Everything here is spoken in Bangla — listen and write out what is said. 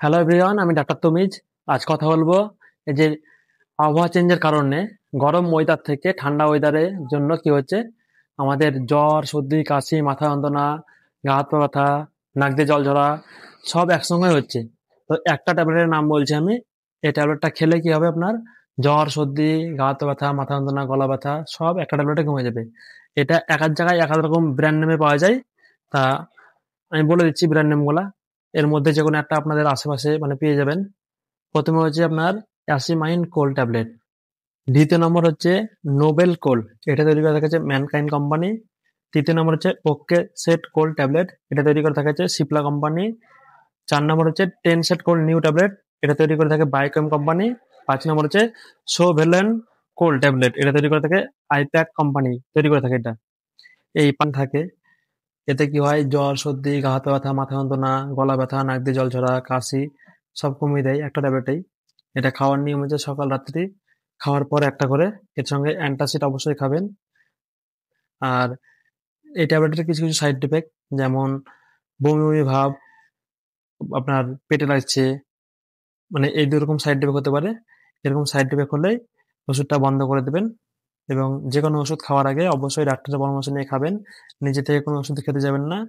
হ্যালো এভরিওয়ান, আমি ডাক্তার তমিজ। আজ কথা বলবো এই যে আবহাওয়া চেঞ্জের কারণে গরম ওয়েদার থেকে ঠান্ডা ওয়েদারের জন্য কি হচ্ছে আমাদের জ্বর, সর্দি, কাশি, মাথা যন্ত্রণা, গা হাত পা ব্যথা, নাক দিয়ে জল ঝরা সব একসঙ্গে হচ্ছে। তো একটা ট্যাবলেটের নাম বলছি আমি। এই ট্যাবলেটটা খেলে কি হবে, আপনার জ্বর, সর্দি, গা হাত পা ব্যথা, মাথা যন্ত্রণা, গলা ব্যথা সব একটা ট্যাবলেটে কমে যাবে। এটা এক এক জায়গায় এক এক রকম ব্র্যান্ড নেমে পাওয়া যায়। তা আমি বলে দিচ্ছি ব্র্যান্ড নেম গুলা। এর মধ্যে যে কোনো একটা আপনাদের আশেপাশে মানে পেয়ে যাবেন। প্রথমে হচ্ছে আপনার অ্যাসিমাইন কোল্ড ট্যাবলেট। দ্বিতীয় নম্বর হচ্ছে নোবেল কোল্ড, এটা তৈরি করে থাকেছে ম্যানকাইন্ড কোম্পানি। তৃতীয় নম্বর হচ্ছে ওকে সেট কোল্ড ট্যাবলেট, এটা তৈরি করে থাকেছে সিপলা কোম্পানি। 4 নম্বর হচ্ছে ten set cold new tablet, এটা তৈরি করে থাকে বায়োকেম কোম্পানি। 5 নম্বর হচ্ছে সোভেলেন কোল্ড ট্যাবলেট, এটা তৈরি করে থাকে আইপ্যাক কোম্পানি তৈরি করে থাকে এটা। এই পান থাকে। এতে কি হয়, জ্বর, সর্দি, গা হাত পা ব্যথা, মাথা যন্ত্রণা, গলা ব্যথা, নাক দিয়ে জল ঝরা, কাশি সব কমিয়ে দেয় একটা ট্যাবলেটেই। এটা খাওয়ার নিয়ম হচ্ছে সকাল রাত্রি খাওয়ার পর একটা করে। এর সঙ্গে অ্যান্টাসিড অবশ্যই খাবেন। আর এই ট্যাবলেটের কিছু কিছু সাইড ইফেক্ট, যেমন বমি বমি ভাব, আপনার পেটে লাগছে, মানে এই দুই রকম সাইড ইফেক্ট হতে পারে। এরকম সাইড ইফেক্ট হলে ওষুধটা বন্ধ করে দেবেন। এবং যে কোনো ওষুধ খাওয়ার আগে অবশ্যই ডাক্তারের পরামর্শ নিয়ে খাবেন। নিজে থেকে কোনো ওষুধ খেতে যাবেন না।